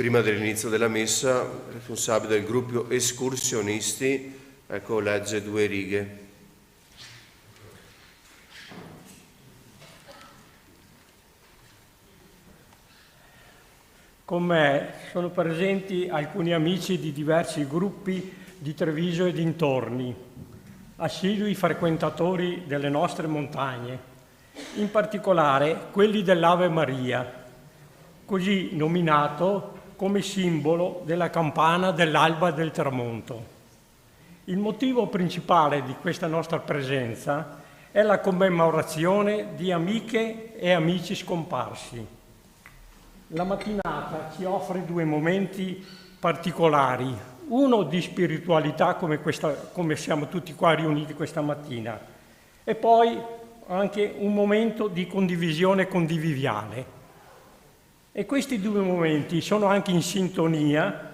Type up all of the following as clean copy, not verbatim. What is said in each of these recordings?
prima dell'inizio della messa, il responsabile del gruppo escursionisti, ecco, legge 2 righe. Con me sono presenti alcuni amici di diversi gruppi di Treviso e dintorni, assidui frequentatori delle nostre montagne, in particolare quelli dell'Ave Maria, così nominato come simbolo della campana dell'alba e del tramonto. Il motivo principale di questa nostra presenza è la commemorazione di amiche e amici scomparsi. La mattinata ci offre 2 momenti particolari, uno di spiritualità come siamo tutti qua riuniti questa mattina, e poi anche un momento di condivisione conviviale. E questi 2 momenti sono anche in sintonia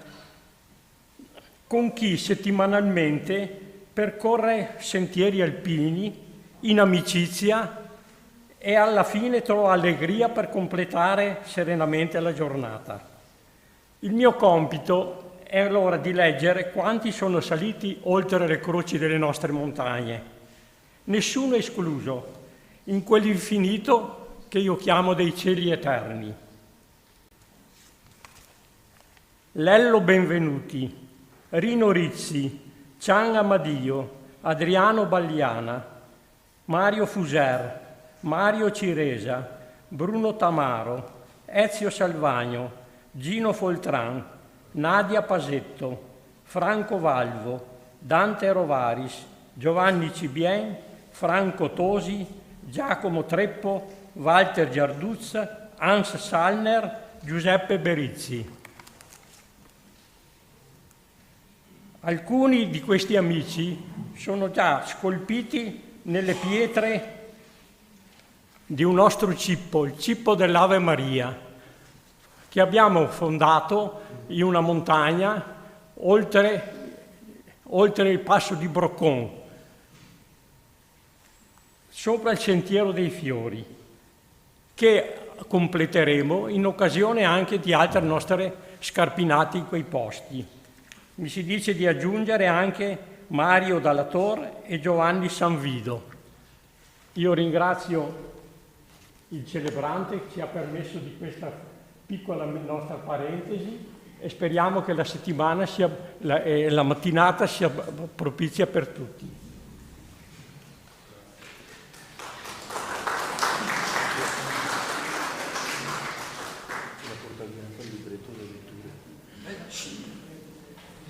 con chi settimanalmente percorre sentieri alpini in amicizia e alla fine trova allegria per completare serenamente la giornata. Il mio compito è allora di leggere quanti sono saliti oltre le croci delle nostre montagne, nessuno escluso, in quell'infinito che io chiamo dei cieli eterni. Lello Benvenuti, Rino Rizzi, Cian Amadio, Adriano Bagliana, Mario Fuser, Mario Ciresa, Bruno Tamaro, Ezio Salvagno, Gino Foltran, Nadia Pasetto, Franco Valvo, Dante Rovaris, Giovanni Cibien, Franco Tosi, Giacomo Treppo, Walter Giarduzza, Hans Salner, Giuseppe Berizzi. Alcuni di questi amici sono già scolpiti nelle pietre di un nostro cippo, il cippo dell'Ave Maria, che abbiamo fondato in una montagna oltre il passo di Broccon, sopra il Sentiero dei Fiori, che completeremo in occasione anche di altre nostre scarpinate in quei posti. Mi si dice di aggiungere anche Mario Dalla Torre e Giovanni Sanvido. Io ringrazio il celebrante che ci ha permesso di questa piccola nostra parentesi e speriamo che la settimana la mattinata sia propizia per tutti.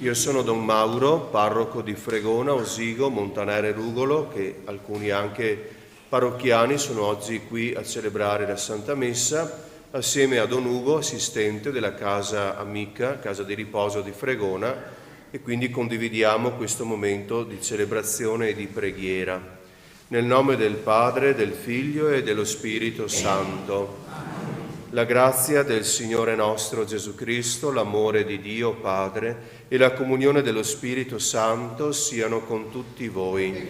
Io sono Don Mauro, parroco di Fregona, Osigo, Montanare Rugolo, che alcuni anche parrocchiani sono oggi qui a celebrare la Santa Messa, assieme a Don Ugo, assistente della casa amica, casa di riposo di Fregona, e quindi condividiamo questo momento di celebrazione e di preghiera. Nel nome del Padre, del Figlio e dello Spirito Santo. La grazia del Signore nostro Gesù Cristo, l'amore di Dio Padre e la comunione dello Spirito Santo siano con tutti voi.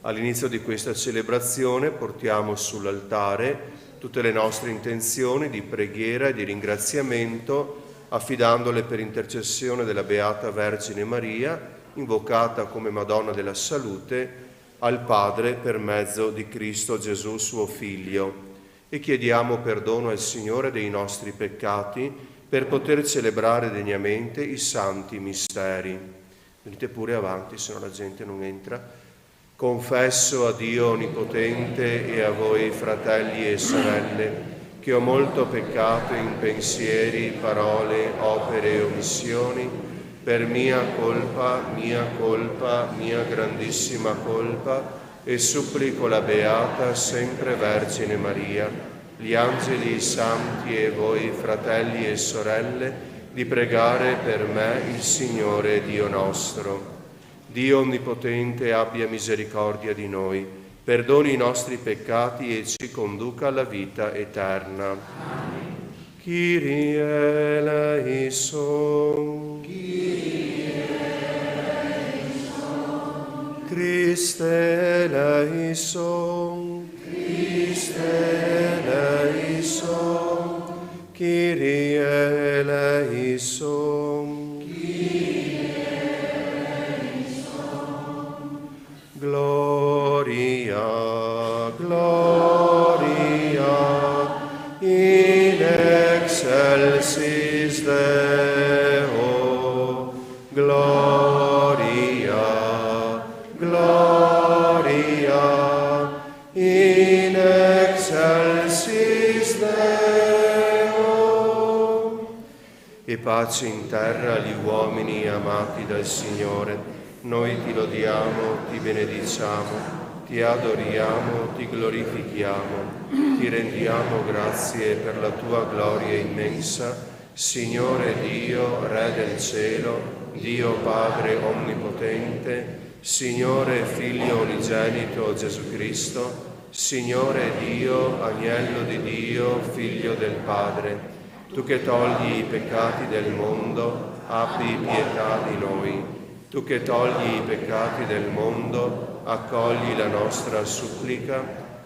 All'inizio di questa celebrazione portiamo sull'altare tutte le nostre intenzioni di preghiera e di ringraziamento, affidandole per intercessione della Beata Vergine Maria, invocata come Madonna della Salute, al Padre per mezzo di Cristo Gesù, suo Figlio. E chiediamo perdono al Signore dei nostri peccati per poter celebrare degnamente i santi misteri. Venite pure avanti, se no la gente non entra. Confesso a Dio Onnipotente e a voi, fratelli e sorelle, che ho molto peccato in pensieri, parole, opere e omissioni, per mia colpa, mia grandissima colpa, e supplico la Beata sempre Vergine Maria, gli angeli, i santi e voi, fratelli e sorelle, di pregare per me il Signore Dio nostro. Dio Onnipotente abbia misericordia di noi, perdoni i nostri peccati e ci conduca alla vita eterna. Amen. Kyrie eleison. Kyrie eleison. Christe eleison. Christe eleison. Kyrie eleison. Gloria, gloria, in excelsis Deo. Gloria, gloria, in excelsis Deo. E pace in terra agli uomini amati dal Signore. Noi ti lodiamo, ti benediciamo, ti adoriamo, ti glorifichiamo, ti rendiamo grazie per la tua gloria immensa, Signore Dio, Re del cielo, Dio Padre onnipotente, Signore Figlio unigenito Gesù Cristo, Signore Dio, Agnello di Dio, Figlio del Padre, tu che togli i peccati del mondo, abbi pietà di noi. Tu che togli i peccati del mondo, accogli la nostra supplica.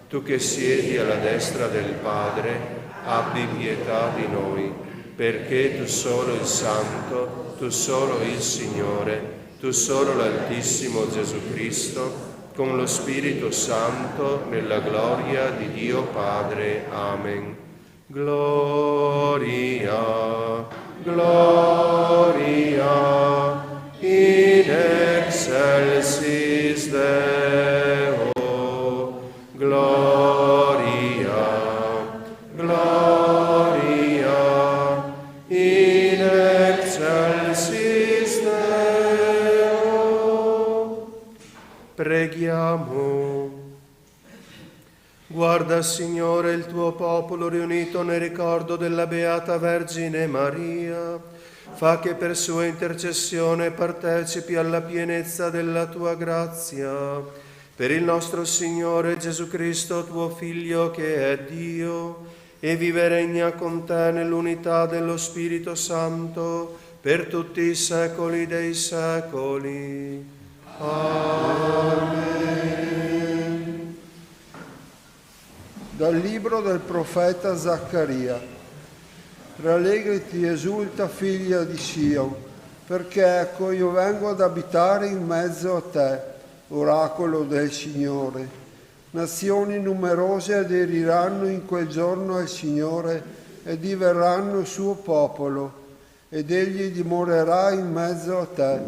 Tu che siedi alla destra del Padre, abbi pietà di noi, perché tu solo il Santo, tu solo il Signore, tu solo l'Altissimo Gesù Cristo, con lo Spirito Santo, nella gloria di Dio Padre. Amen. Gloria, gloria, in excelsis Deo. Gloria, gloria, in excelsis Deo. Preghiamo. Guarda, Signore, il tuo popolo riunito nel ricordo della Beata Vergine Maria. Fa che per sua intercessione partecipi alla pienezza della tua grazia. Per il nostro Signore Gesù Cristo, tuo Figlio, che è Dio, e vive e regna con te nell'unità dello Spirito Santo, per tutti i secoli dei secoli. Amen. Dal libro del profeta Zaccaria. Rallegrati, esulta, figlia di Sion, perché ecco io vengo ad abitare in mezzo a te, oracolo del Signore. Nazioni numerose aderiranno in quel giorno al Signore e diverranno suo popolo, ed egli dimorerà in mezzo a te,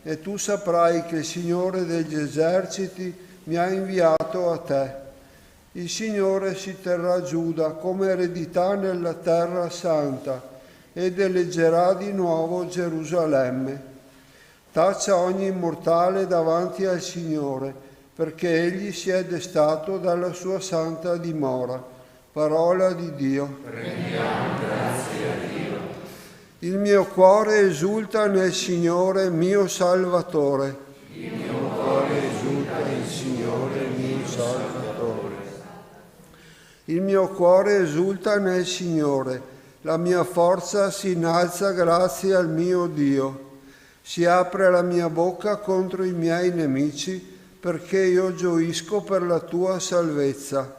e tu saprai che il Signore degli eserciti mi ha inviato a te. Il Signore si terrà Giuda come eredità nella terra santa ed eleggerà di nuovo Gerusalemme. Taccia ogni mortale davanti al Signore, perché egli si è destato dalla sua santa dimora. Parola di Dio. Rendiamo grazie a Dio. Il mio cuore esulta nel Signore mio Salvatore. Il mio cuore esulta nel Signore mio Salvatore. Il mio cuore esulta nel Signore, la mia forza si innalza grazie al mio Dio. Si apre la mia bocca contro i miei nemici, perché io gioisco per la tua salvezza.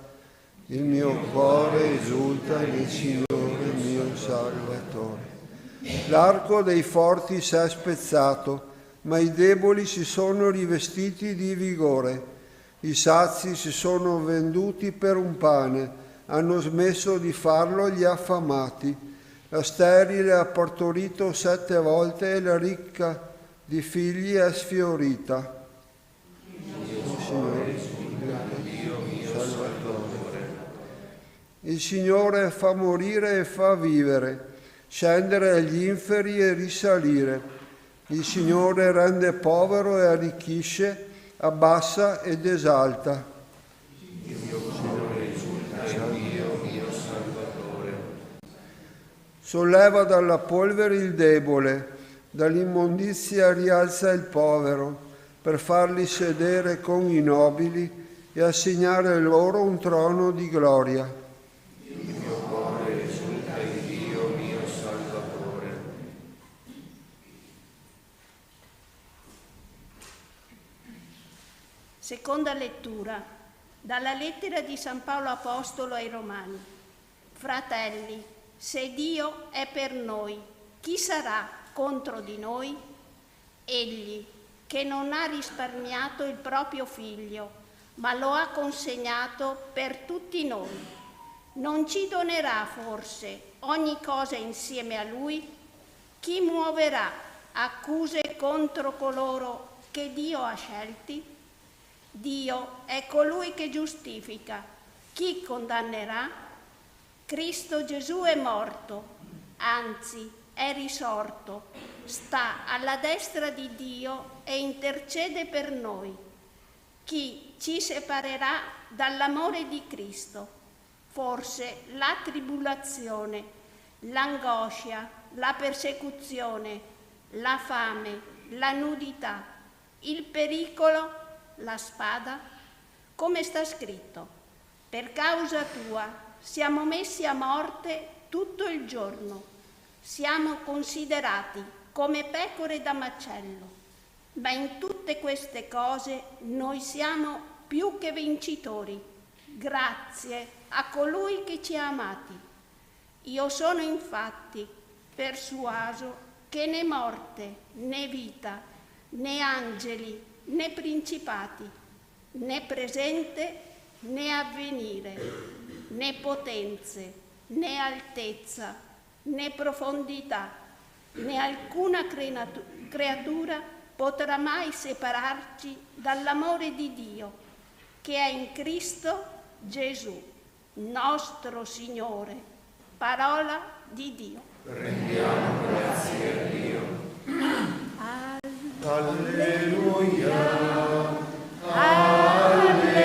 Il mio cuore esulta nel Signore mio Salvatore. L'arco dei forti si è spezzato, ma i deboli si sono rivestiti di vigore. I sazi si sono venduti per un pane, hanno smesso di farlo gli affamati. La sterile ha partorito 7 volte e la ricca di figli è sfiorita. Il Signore fa morire e fa vivere, scendere agli inferi e risalire. Il Signore rende povero e arricchisce, abbassa ed esalta. Il mio cuore esulta in Dio, mio Salvatore. Solleva dalla polvere il debole, dall'immondizia rialza il povero, per farli sedere con i nobili e assegnare loro un trono di gloria. Il mio cuore esulta in Dio, mio Salvatore. Seconda lettura, dalla lettera di San Paolo Apostolo ai Romani. Fratelli, Se Dio è per noi, chi sarà contro di noi? Egli, che non ha risparmiato il proprio figlio, ma lo ha consegnato per tutti noi, non ci donerà forse ogni cosa insieme a Lui? Chi muoverà accuse contro coloro che Dio ha scelti? Dio è colui che giustifica. Chi condannerà? Cristo Gesù è morto, anzi è risorto, sta alla destra di Dio e intercede per noi. Chi ci separerà dall'amore di Cristo? Forse la tribolazione, l'angoscia, la persecuzione, la fame, la nudità, il pericolo, la spada? Come sta scritto: per causa tua siamo messi a morte tutto il giorno, siamo considerati come pecore da macello, ma in tutte queste cose noi siamo più che vincitori, grazie a colui che ci ha amati. Io sono infatti persuaso che né morte, né vita, né angeli, né principati, né presente, né avvenire, né potenze, né altezza, né profondità, né alcuna creatura potrà mai separarci dall'amore di Dio, che è in Cristo Gesù, nostro Signore. Parola di Dio. Rendiamo grazie a Dio. Alleluia. Alleluia.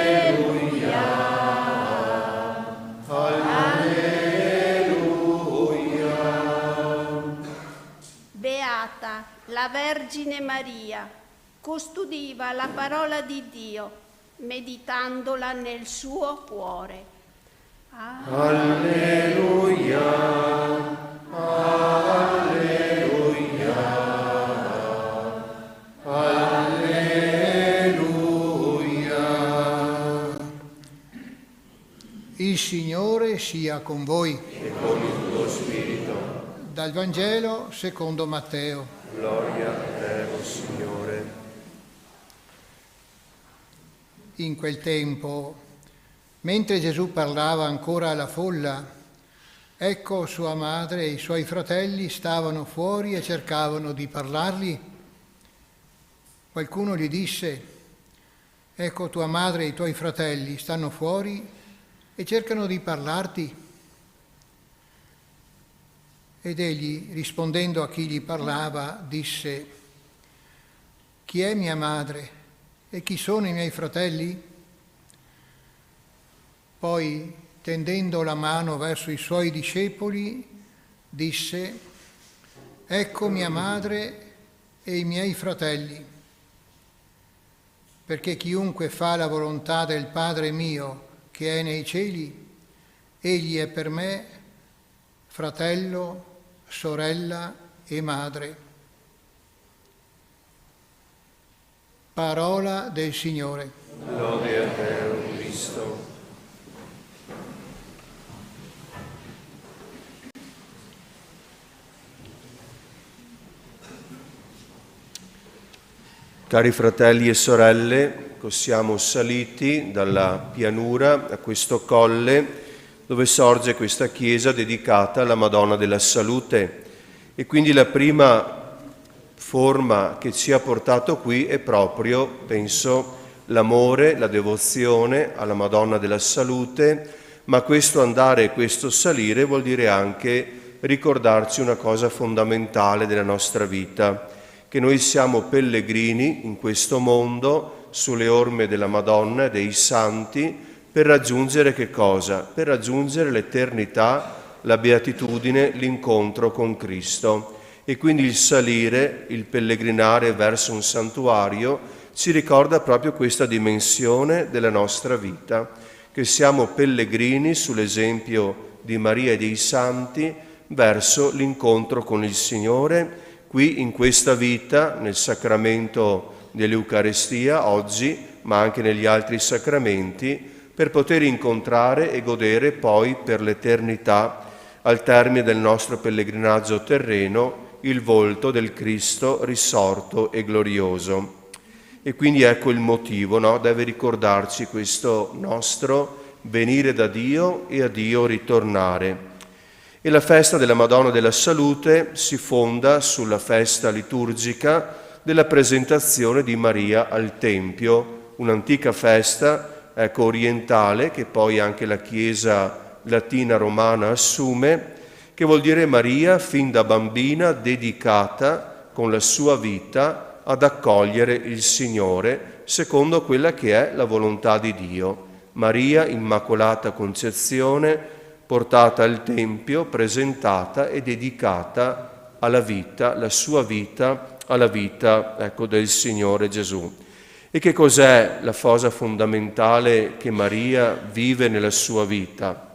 Alleluia. Beata la Vergine Maria, custodiva la parola di Dio, meditandola nel suo cuore. Alleluia. Alleluia. Alleluia. Il Signore sia con voi. E con il tuo spirito. Dal Vangelo secondo Matteo. Gloria a te, o Signore. In quel tempo, mentre Gesù parlava ancora alla folla, ecco sua madre e i suoi fratelli stavano fuori e cercavano di parlargli. Qualcuno gli disse: ecco tua madre e i tuoi fratelli stanno fuori e cercano di parlarti. Ed egli, rispondendo a chi gli parlava, disse: chi è mia madre e chi sono i miei fratelli? Poi, tendendo la mano verso i suoi discepoli, disse: ecco mia madre e i miei fratelli, perché chiunque fa la volontà del Padre mio che è nei cieli, egli è per me fratello, sorella e madre. Parola del Signore. Lode a te, o Cristo. Cari fratelli e sorelle, siamo saliti dalla pianura a questo colle dove sorge questa chiesa dedicata alla Madonna della Salute, e quindi la prima forma che ci ha portato qui è proprio, penso, l'amore, la devozione alla Madonna della Salute, ma questo andare e questo salire vuol dire anche ricordarci una cosa fondamentale della nostra vita, che noi siamo pellegrini in questo mondo sulle orme della Madonna e dei Santi per raggiungere che cosa? Per raggiungere l'eternità, la beatitudine, l'incontro con Cristo. E quindi il salire, il pellegrinare verso un santuario ci ricorda proprio questa dimensione della nostra vita, che siamo pellegrini sull'esempio di Maria e dei Santi verso l'incontro con il Signore, qui in questa vita, nel sacramento dell'Eucarestia, oggi, ma anche negli altri sacramenti, per poter incontrare e godere poi per l'eternità al termine del nostro pellegrinaggio terreno, il volto del Cristo risorto e glorioso. E quindi ecco il motivo, no? Deve ricordarci questo nostro venire da Dio e a Dio ritornare. E la festa della Madonna della Salute si fonda sulla festa liturgica della presentazione di Maria al Tempio, un'antica festa orientale che poi anche la Chiesa latina romana assume, che vuol dire Maria fin da bambina dedicata con la sua vita ad accogliere il Signore secondo quella che è la volontà di Dio. Maria Immacolata Concezione, portata al Tempio, presentata e dedicata alla vita, la sua vita, alla vita del Signore Gesù. E che cos'è la cosa fondamentale che Maria vive nella sua vita?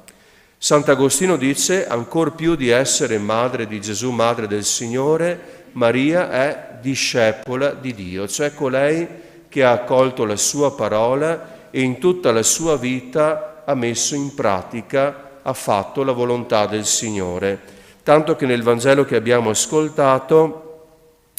Sant'Agostino dice, ancor più di essere madre di Gesù, madre del Signore, Maria è discepola di Dio, cioè colei che ha accolto la sua parola e in tutta la sua vita ha messo in pratica, ha fatto la volontà del Signore. Tanto che nel Vangelo che abbiamo ascoltato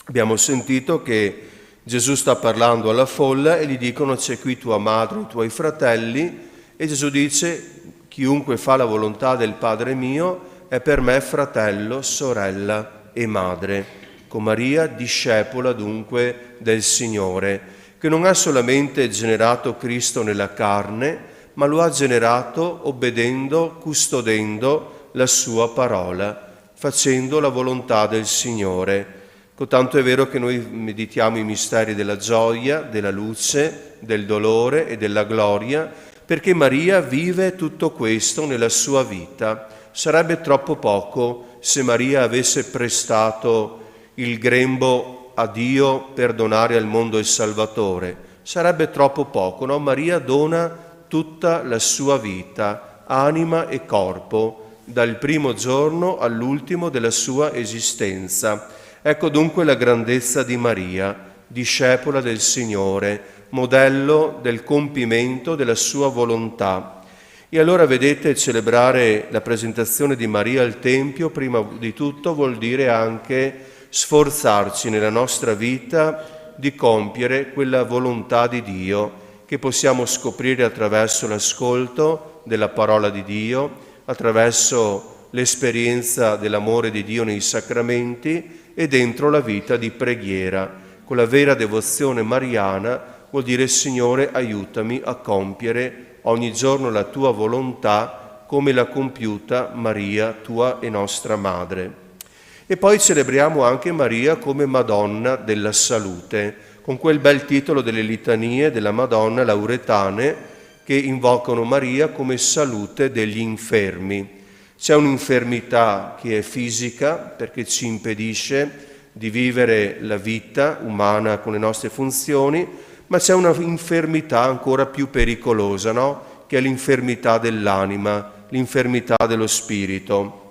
abbiamo sentito che Gesù sta parlando alla folla e gli dicono c'è qui tua madre, i tuoi fratelli, e Gesù dice chiunque fa la volontà del Padre mio è per me fratello, sorella e madre. Con Maria, discepola dunque del Signore, che non ha solamente generato Cristo nella carne, ma lo ha generato obbedendo, custodendo la sua parola, facendo la volontà del Signore. Tanto è vero che noi meditiamo i misteri della gioia, della luce, del dolore e della gloria, perché Maria vive tutto questo nella sua vita. Sarebbe troppo poco se Maria avesse prestato il grembo a Dio per donare al mondo il Salvatore. Sarebbe troppo poco, no? Maria dona tutta la sua vita, anima e corpo, dal primo giorno all'ultimo della sua esistenza. Ecco dunque la grandezza di Maria, discepola del Signore, modello del compimento della sua volontà. E allora vedete, celebrare la presentazione di Maria al Tempio, prima di tutto vuol dire anche sforzarci nella nostra vita di compiere quella volontà di Dio che possiamo scoprire attraverso l'ascolto della parola di Dio, attraverso l'esperienza dell'amore di Dio nei sacramenti e dentro la vita di preghiera. Con la vera devozione mariana vuol dire Signore aiutami a compiere ogni giorno la tua volontà come l'ha compiuta Maria, tua e nostra Madre. E poi celebriamo anche Maria come Madonna della Salute, con quel bel titolo delle litanie della Madonna lauretane che invocano Maria come salute degli infermi. C'è un'infermità che è fisica perché ci impedisce di vivere la vita umana con le nostre funzioni, ma c'è una infermità ancora più pericolosa, no? Che è l'infermità dell'anima, l'infermità dello spirito.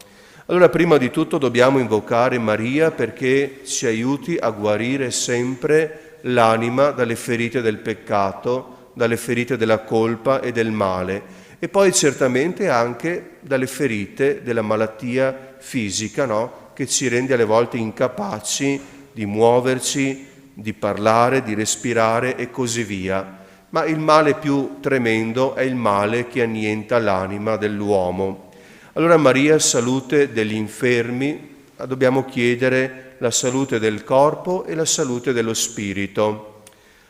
Allora prima di tutto dobbiamo invocare Maria perché ci aiuti a guarire sempre l'anima dalle ferite del peccato, dalle ferite della colpa e del male e poi certamente anche dalle ferite della malattia fisica, no? Che ci rende alle volte incapaci di muoverci, di parlare, di respirare e così via. Ma il male più tremendo è il male che annienta l'anima dell'uomo. Allora Maria, salute degli infermi, dobbiamo chiedere la salute del corpo e la salute dello spirito.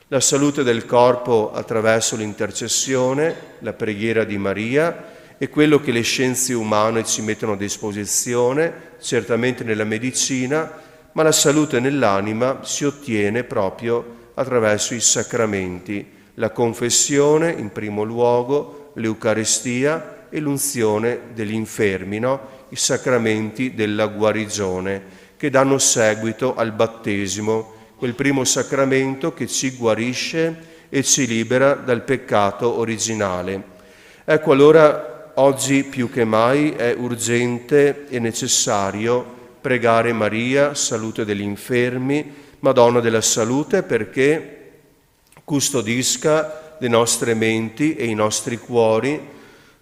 La salute del corpo attraverso l'intercessione, la preghiera di Maria e quello che le scienze umane ci mettono a disposizione, certamente nella medicina, ma la salute nell'anima si ottiene proprio attraverso i sacramenti, la confessione in primo luogo, l'Eucaristia e l'unzione degli infermi, no? I sacramenti della guarigione che danno seguito al battesimo, quel primo sacramento che ci guarisce e ci libera dal peccato originale. Ecco allora oggi più che mai è urgente e necessario pregare Maria, salute degli infermi, Madonna della Salute, perché custodisca le nostre menti e i nostri cuori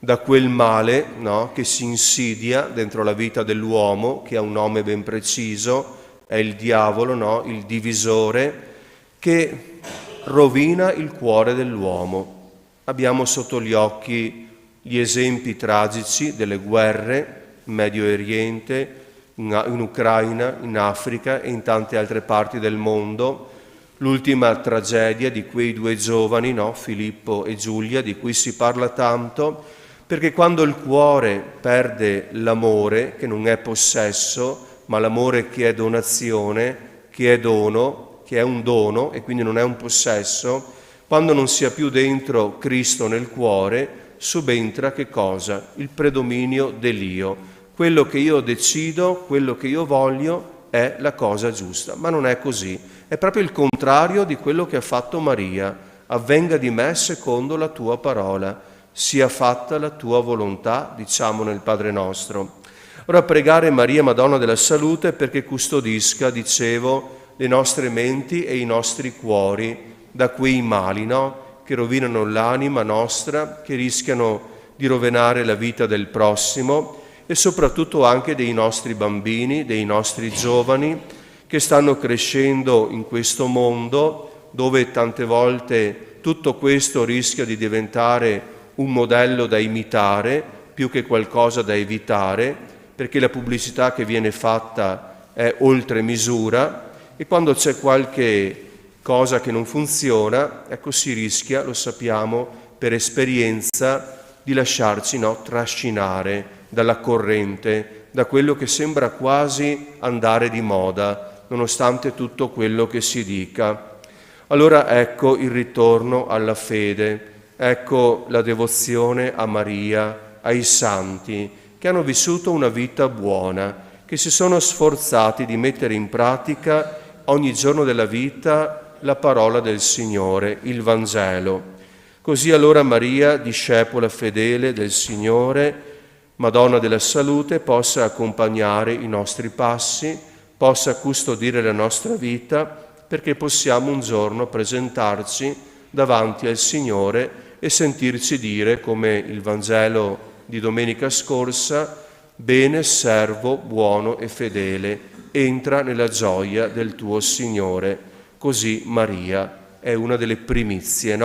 da quel male, no, che si insidia dentro la vita dell'uomo, che ha un nome ben preciso, è il diavolo, no, il divisore, che rovina il cuore dell'uomo. Abbiamo sotto gli occhi gli esempi tragici delle guerre in Medio Oriente, in Ucraina, in Africa e in tante altre parti del mondo. L'ultima tragedia di quei due giovani, no? Filippo e Giulia, di cui si parla tanto, perché quando il cuore perde l'amore, che non è possesso, ma l'amore che è donazione, che è dono, che è un dono e quindi non è un possesso, quando non sia più dentro Cristo nel cuore, subentra che cosa? Il predominio dell'io. Quello che io decido, quello che io voglio è la cosa giusta, ma non è così. È proprio il contrario di quello che ha fatto Maria. Avvenga di me secondo la tua parola, sia fatta la tua volontà, diciamo nel Padre nostro. Ora pregare Maria Madonna della Salute perché custodisca, dicevo, le nostre menti e i nostri cuori da quei mali, no? Che rovinano l'anima nostra, che rischiano di rovinare la vita del prossimo e soprattutto anche dei nostri bambini, dei nostri giovani che stanno crescendo in questo mondo dove tante volte tutto questo rischia di diventare un modello da imitare più che qualcosa da evitare, perché la pubblicità che viene fatta è oltre misura e quando c'è qualche cosa che non funziona, ecco si rischia, lo sappiamo per esperienza, di lasciarci trascinare dalla corrente, da quello che sembra quasi andare di moda, nonostante tutto quello che si dica. Allora ecco il ritorno alla fede, ecco la devozione a Maria, ai santi, che hanno vissuto una vita buona, che si sono sforzati di mettere in pratica ogni giorno della vita la parola del Signore, il Vangelo. Così allora Maria, discepola fedele del Signore, Madonna della Salute, possa accompagnare i nostri passi, possa custodire la nostra vita, perché possiamo un giorno presentarci davanti al Signore e sentirci dire, come il Vangelo di domenica scorsa, bene servo, buono e fedele, entra nella gioia del tuo Signore. Così Maria è una delle primizie,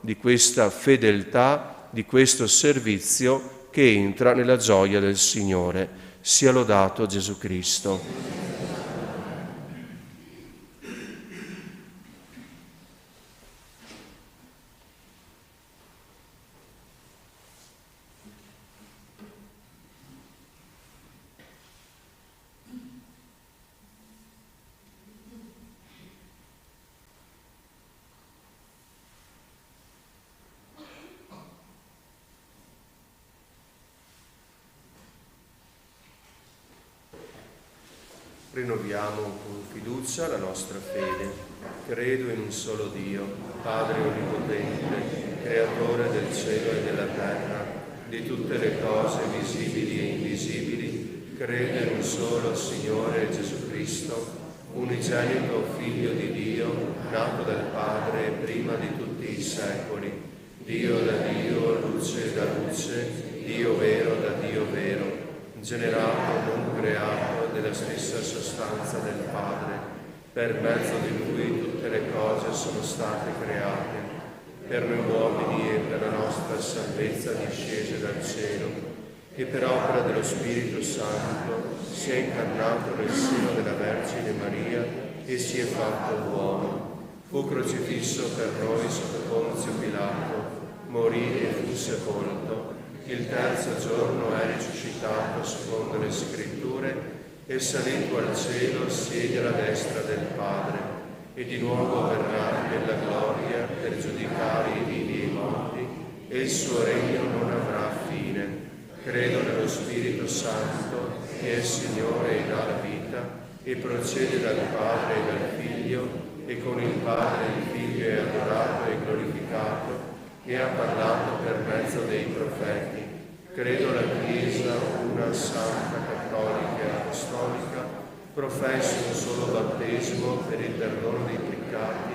di questa fedeltà, di questo servizio che entra nella gioia del Signore. Sia lodato Gesù Cristo. Rinnoviamo con fiducia la nostra fede. Credo in un solo Dio, Padre Onnipotente, Creatore del cielo e della terra, di tutte le cose visibili e invisibili. Credo in un solo Signore Gesù Cristo, unigenito Figlio di Dio, nato dal Padre prima di tutti i secoli, Dio da Dio, luce da luce, Dio vero da Dio vero, generato, non creato, della stessa sostanza del Padre. Per mezzo di Lui tutte le cose sono state create. Per noi uomini e per la nostra salvezza discese dal cielo, e per opera dello Spirito Santo si è incarnato nel seno della Vergine Maria e si è fatto uomo. Fu crocifisso per noi sotto Ponzio Pilato, morì e fu sepolto. Il terzo giorno è risuscitato secondo le Scritture e salito al cielo siede alla destra del Padre e di nuovo verrà nella gloria per giudicare i vivi e i morti e il suo regno non avrà fine. Credo nello Spirito Santo che è Signore e dà la vita e procede dal Padre e dal Figlio e con il Padre e il Figlio è adorato e glorificato e ha parlato per mezzo dei profeti. Credo alla Chiesa, una santa, cattolica e apostolica, professo un solo battesimo per il perdono dei peccati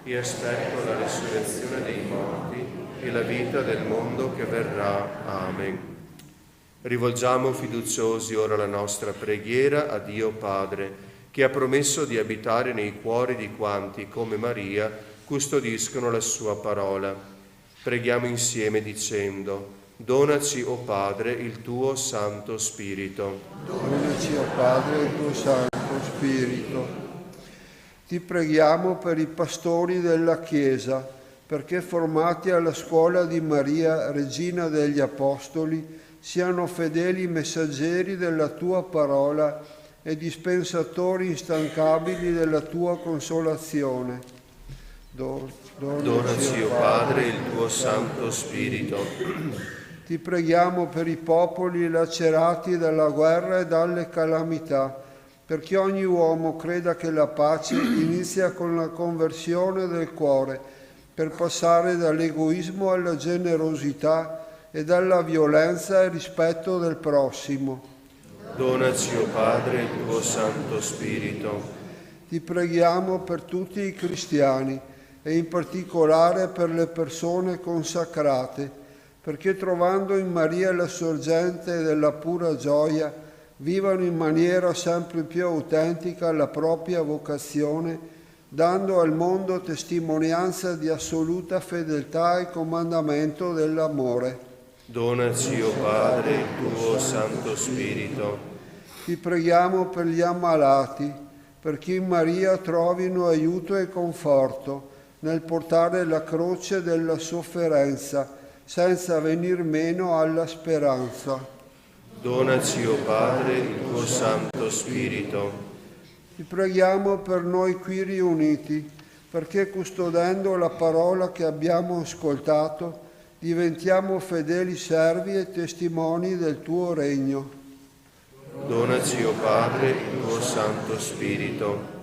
e aspetto la resurrezione dei morti e la vita del mondo che verrà. Amen. Rivolgiamo fiduciosi ora la nostra preghiera a Dio Padre, che ha promesso di abitare nei cuori di quanti, come Maria, custodiscono la sua parola. Preghiamo insieme dicendo: donaci, o Padre, il tuo Santo Spirito. Donaci, o Padre, il tuo Santo Spirito. Ti preghiamo per i pastori della Chiesa, perché formati alla scuola di Maria, Regina degli Apostoli, siano fedeli messaggeri della tua parola e dispensatori instancabili della tua consolazione. Donaci, o Padre, il tuo Santo Spirito. Ti preghiamo per i popoli lacerati dalla guerra e dalle calamità, perché ogni uomo creda che la pace inizia con la conversione del cuore, per passare dall'egoismo alla generosità e dalla violenza al rispetto del prossimo. Donaci, o Padre, il tuo Santo Spirito. Ti preghiamo per tutti i cristiani e in particolare per le persone consacrate, perché trovando in Maria la sorgente della pura gioia, vivano in maniera sempre più autentica la propria vocazione, dando al mondo testimonianza di assoluta fedeltà e comandamento dell'amore. Donaci, o Padre, il tuo Santo Spirito. Ti preghiamo per gli ammalati, perché in Maria trovino aiuto e conforto nel portare la croce della sofferenza, senza venir meno alla speranza. Donaci, o Padre, il tuo Santo Spirito. Ti preghiamo per noi qui riuniti, perché custodendo la parola che abbiamo ascoltato, diventiamo fedeli servi e testimoni del tuo regno. Donaci, o Padre, il tuo Santo Spirito.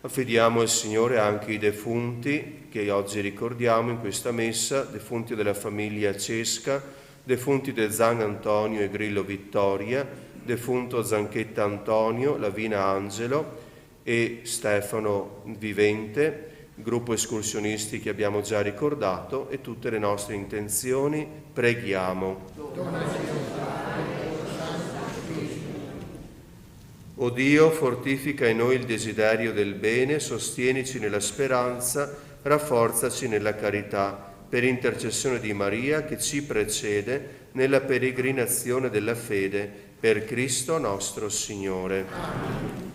Affidiamo al Signore anche i defunti che oggi ricordiamo in questa messa, defunti della famiglia Cesca, defunti del Zan Antonio e Grillo Vittoria, defunto Zanchetta Antonio, Lavina Angelo e Stefano Vivente, gruppo escursionisti che abbiamo già ricordato, e tutte le nostre intenzioni. Preghiamo. O Dio, fortifica in noi il desiderio del bene, sostienici nella speranza, rafforzaci nella carità, per intercessione di Maria che ci precede nella peregrinazione della fede, per Cristo nostro Signore. Amen.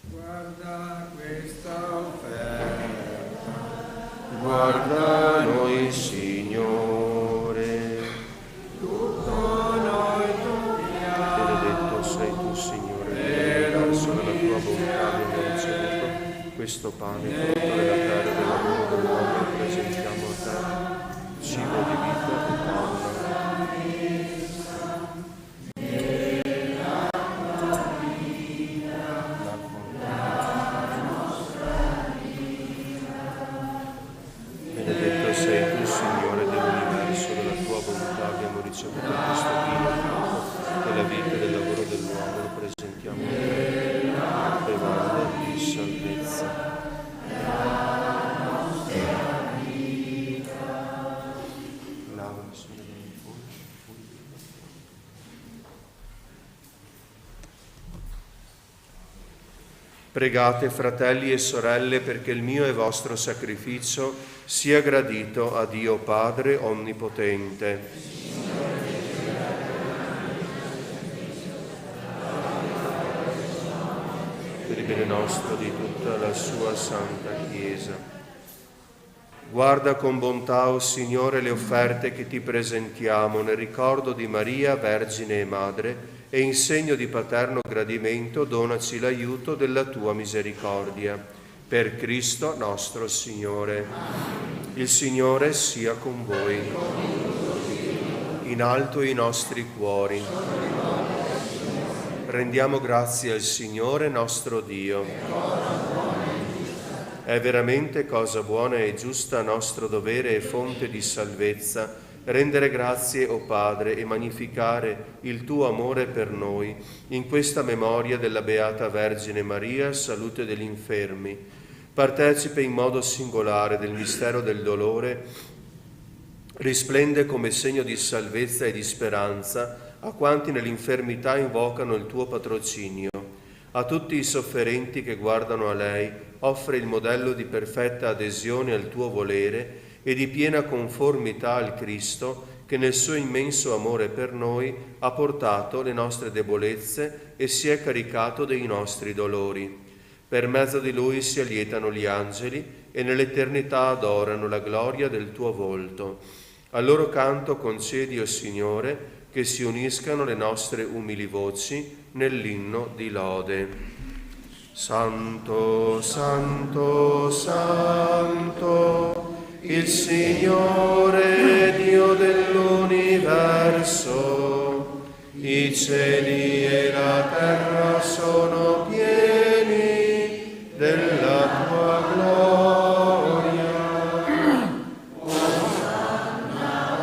Guarda questa offerta, Guarda noi, Signore. tutto noi dobbiamo. Benedetto sei tu, Signore, verso della tua bontà abbiamo ricevuto questo pane, frutto della terra e dell'amore dell'uomo, presentiamo a te, cibo di vita e paura. Benedetto sei tu, Signore dell'universo, della tua bontà abbiamo ricevuto questo vino, frutto della vita e del lavoro dell'uomo, lo presentiamo a te, bevanda di salvezza. Lavami, Signore, nel Pregate, fratelli e sorelle, perché il mio e vostro sacrificio sia gradito a Dio Padre Onnipotente. Per il bene nostro di tutta la sua Santa Chiesa. Guarda con bontà, o Signore, le offerte che ti presentiamo nel ricordo di Maria, Vergine e Madre, e in segno di paterno gradimento donaci l'aiuto della tua misericordia. Per Cristo nostro Signore. Il Signore sia con voi. In alto i nostri cuori. Rendiamo grazie al Signore nostro Dio. È veramente cosa buona e giusta, nostro dovere e fonte di salvezza, rendere grazie, o Padre, e magnificare il tuo amore per noi, in questa memoria della Beata Vergine Maria, salute degli infermi. Partecipe in modo singolare del mistero del dolore Risplende come segno di salvezza e di speranza a quanti nell'infermità invocano il tuo patrocinio. A tutti i sofferenti che guardano a lei, offre il modello di perfetta adesione al tuo volere e di piena conformità al Cristo, che nel suo immenso amore per noi ha portato le nostre debolezze e si è caricato dei nostri dolori. Per mezzo di Lui si allietano gli angeli e nell'eternità adorano la gloria del tuo volto. Al loro canto concedi, o Signore, che si uniscano le nostre umili voci nell'inno di lode. Santo, Santo, Santo, il Signore Dio dell'universo, i cieli e la terra sono pieni della tua gloria. Osanna,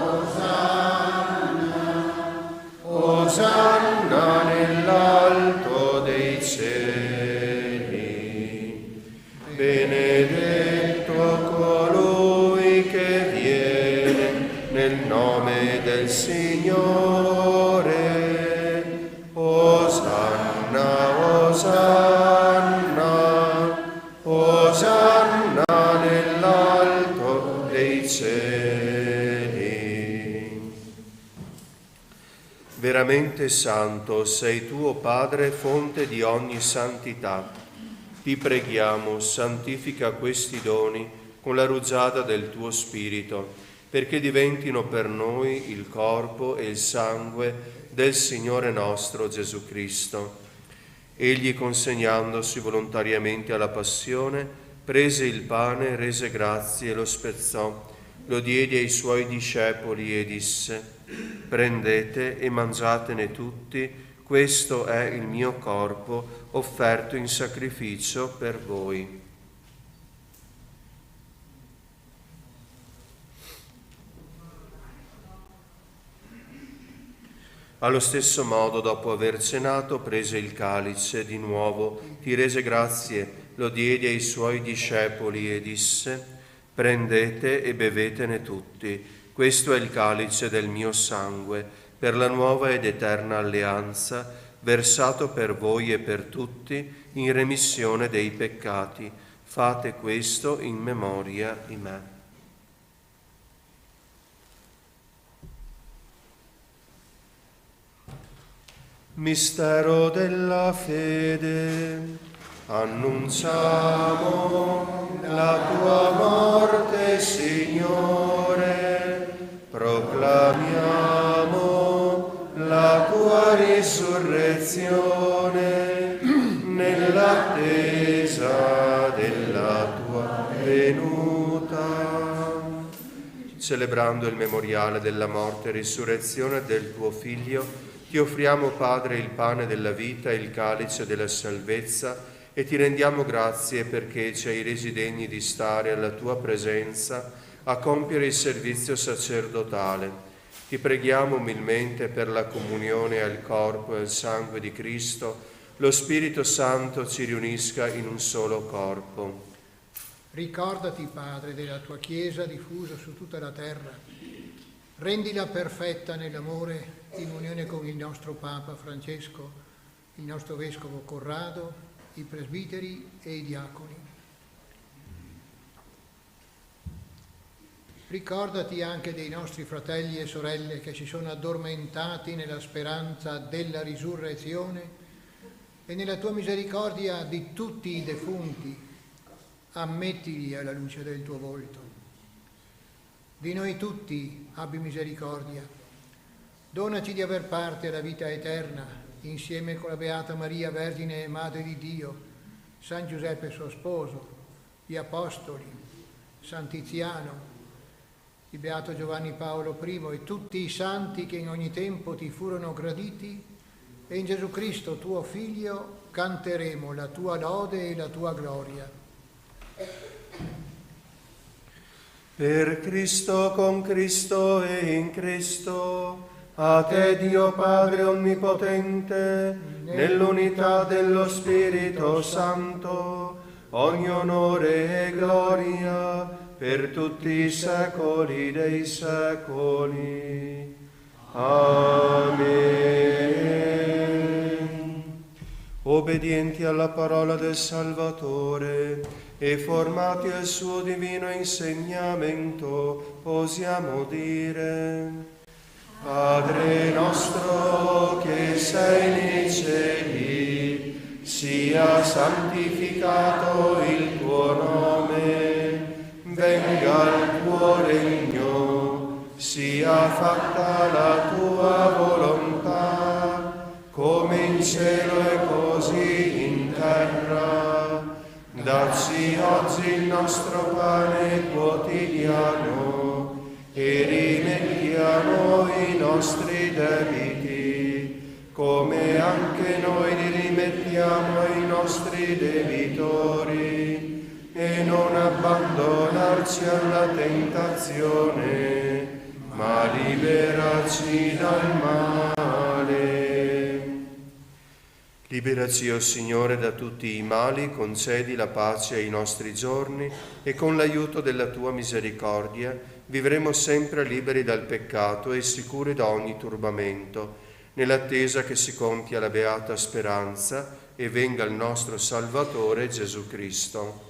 Osanna nell'alto dei cieli. Benedetto colui che viene nel nome del Signore. Osanna, Osanna, Osanna nell'alto dei cieli. Veramente santo sei tu, o Padre, fonte di ogni santità. Ti preghiamo, santifica questi doni con la rugiada del tuo Spirito, perché diventino per noi il corpo e il sangue del Signore nostro Gesù Cristo. Egli, consegnandosi volontariamente alla passione, prese il pane, rese grazie e lo spezzò, lo diede ai suoi discepoli e disse: prendete e mangiatene tutti, questo è il mio corpo offerto in sacrificio per voi. Allo stesso modo, dopo aver cenato, prese il calice, di nuovo ti rese grazie, lo diede ai suoi discepoli e disse: prendete e bevetene tutti, questo è il calice del mio sangue, per la nuova ed eterna alleanza, versato per voi e per tutti in remissione dei peccati. Fate questo in memoria di me. Mistero della fede. Annunciamo la tua morte, Signore, proclamiamo la tua risurrezione nell'attesa della tua venuta. Celebrando il memoriale della morte e risurrezione del tuo Figlio, ti offriamo, Padre, il pane della vita e il calice della salvezza, e ti rendiamo grazie perché ci hai resi degni di stare alla tua presenza a compiere il servizio sacerdotale. Ti preghiamo umilmente per la comunione al corpo e al sangue di Cristo, lo Spirito Santo ci riunisca in un solo corpo. Ricordati, Padre, della tua Chiesa diffusa su tutta la terra. Rendila perfetta nell'amore, in unione con il nostro Papa Francesco, il nostro Vescovo Corrado, i presbiteri e i diaconi. Ricordati anche dei nostri fratelli e sorelle che si sono addormentati nella speranza della risurrezione e nella tua misericordia di tutti i defunti, ammettili alla luce del tuo volto. Di noi tutti abbi misericordia. Donaci di aver parte alla vita eterna, insieme con la Beata Maria, Vergine e Madre di Dio, San Giuseppe suo sposo, gli Apostoli, San Tiziano, il Beato Giovanni Paolo I e tutti i santi che in ogni tempo ti furono graditi, e in Gesù Cristo, tuo Figlio, canteremo la tua lode e la tua gloria. Per Cristo, con Cristo e in Cristo, a te Dio Padre Onnipotente, nell'unità dello Spirito Santo, ogni onore e gloria per tutti i secoli dei secoli. Amen. Obbedienti alla parola del Salvatore e formati al suo divino insegnamento, possiamo dire: Padre nostro che sei nei cieli, sia santificato il tuo nome, venga il tuo regno, sia fatta la tua volontà, come in cielo e così in terra. Dacci oggi il nostro pane quotidiano e rimetti a noi i nostri debiti, come anche noi li rimettiamo ai nostri debitori, e non abbandonarci alla tentazione, ma liberaci dal male. Liberaci, o Signore, da tutti i mali, concedi la pace ai nostri giorni e con l'aiuto della tua misericordia vivremo sempre liberi dal peccato e sicuri da ogni turbamento, nell'attesa che si compia la beata speranza e venga il nostro Salvatore Gesù Cristo.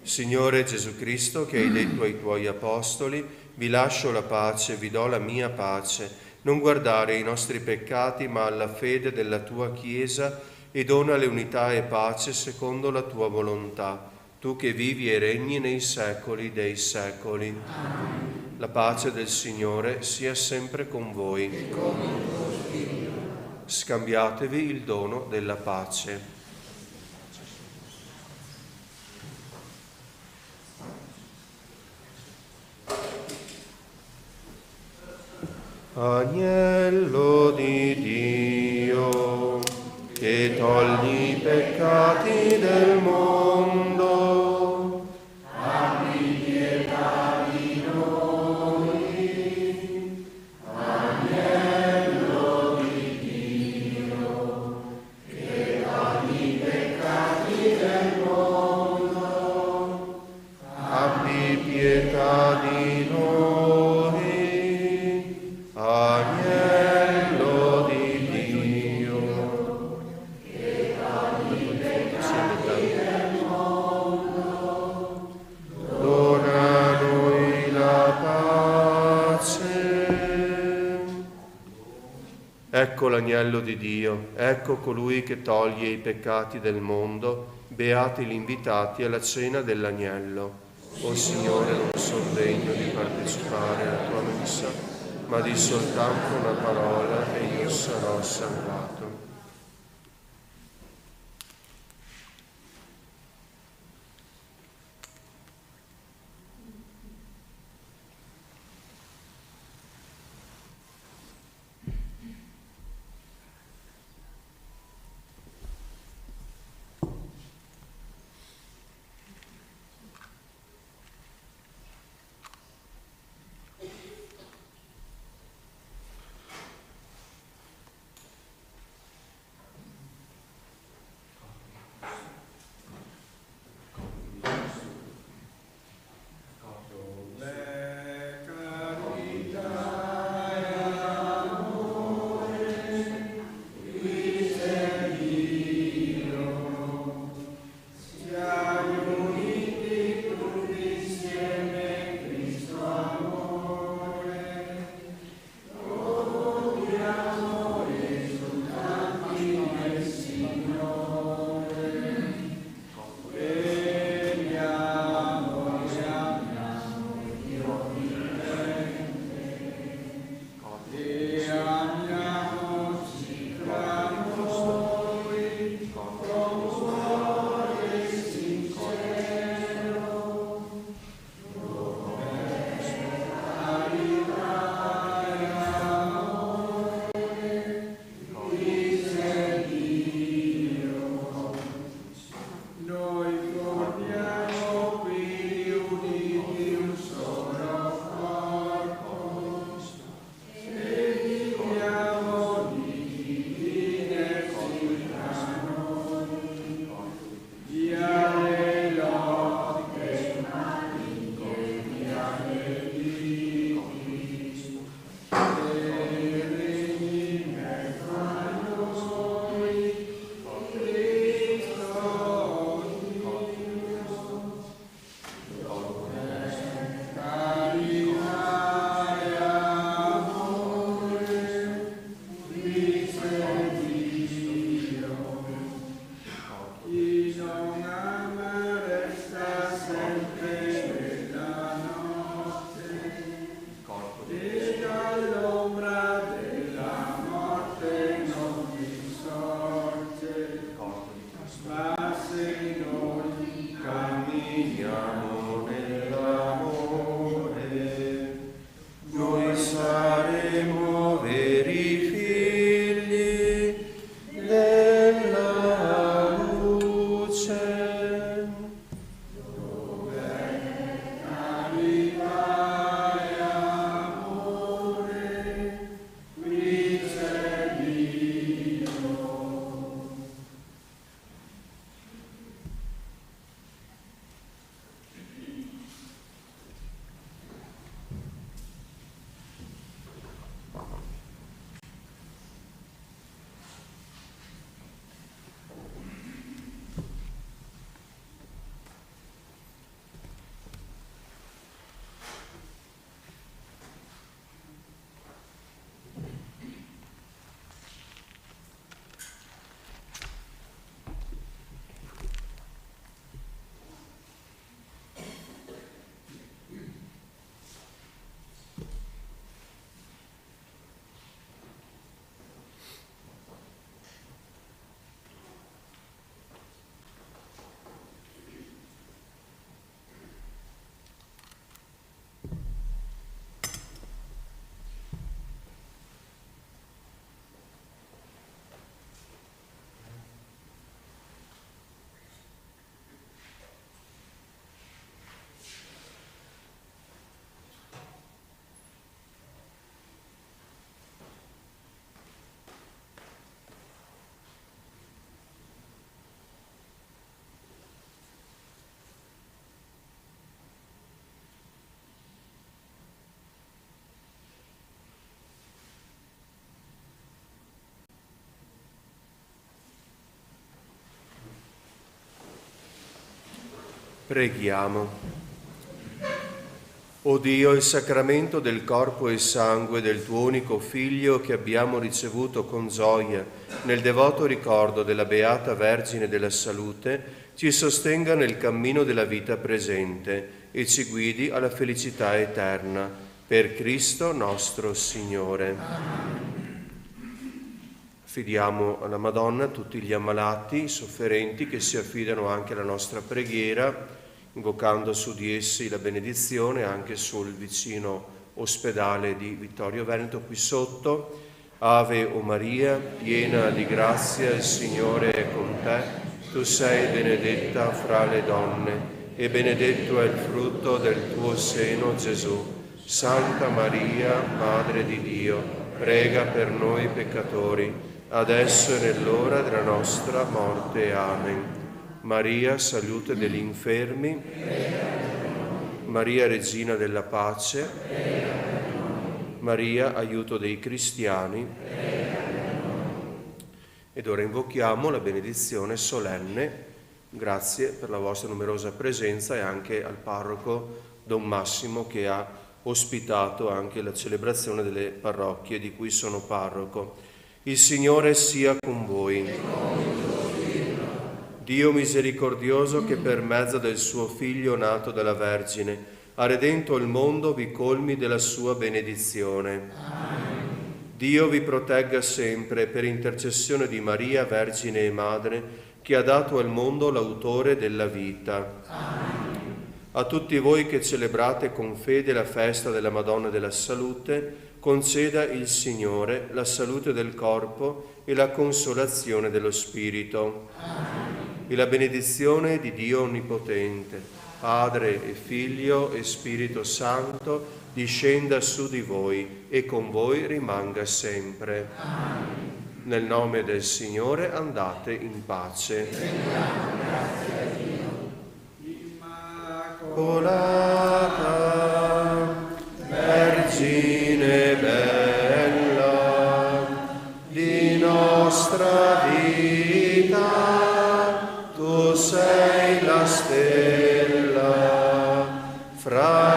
Signore Gesù Cristo, che hai detto ai tuoi apostoli: vi lascio la pace, vi do la mia pace, non guardare ai nostri peccati ma alla fede della tua Chiesa, e donale unità e pace secondo la tua volontà, tu che vivi e regni nei secoli dei secoli. Amen. La pace del Signore sia sempre con voi. E con il tuo spirito. Scambiatevi il dono della pace. Agnello di Dio, che togli i peccati del mondo, abbi pietà di noi. Agnello di Dio, che togli i peccati del mondo, abbi pietà di noi. Agnello di Dio, che togli i peccati del mondo, dona a noi la pace. Ecco l'agnello di Dio, ecco colui che toglie i peccati del mondo. Beati gli invitati alla cena dell'agnello. O Signore, non sono degno di partecipare alla tua messa, ma di soltanto una parola e io sarò salvato. Preghiamo. O Dio, il sacramento del corpo e sangue del tuo unico Figlio che abbiamo ricevuto con gioia nel devoto ricordo della Beata Vergine della Salute, ci sostenga nel cammino della vita presente e ci guidi alla felicità eterna. Per Cristo nostro Signore. Affidiamo alla Madonna tutti gli ammalati, i sofferenti che si affidano anche alla nostra preghiera, invocando su di essi la benedizione anche sul vicino ospedale di Vittorio Veneto qui sotto. Ave o Maria, piena di grazia, il Signore è con te. Tu sei benedetta fra le donne e benedetto è il frutto del tuo seno, Gesù. Santa Maria, Madre di Dio, prega per noi peccatori, adesso e nell'ora della nostra morte. Amen. Maria, salute degli infermi, Maria, regina della pace, Maria, aiuto dei cristiani. Ed ora invochiamo la benedizione solenne. Grazie per la vostra numerosa presenza e anche al parroco Don Massimo che ha ospitato anche la celebrazione delle parrocchie di cui sono parroco. Il Signore sia con voi. Dio misericordioso che per mezzo del suo Figlio nato dalla Vergine ha redento il mondo vi colmi della sua benedizione. Amen. Dio vi protegga sempre per intercessione di Maria, Vergine e Madre, che ha dato al mondo l'autore della vita. Amen. A tutti voi che celebrate con fede la festa della Madonna della Salute, conceda il Signore la salute del corpo e la consolazione dello spirito. Amen. E la benedizione di Dio Onnipotente, Padre e Figlio e Spirito Santo, discenda su di voi e con voi rimanga sempre. Amen. Nel nome del Signore andate in pace. Grazie a Dio. Immacolata, Vergine bella, di nostra vita, tu sei la stella fra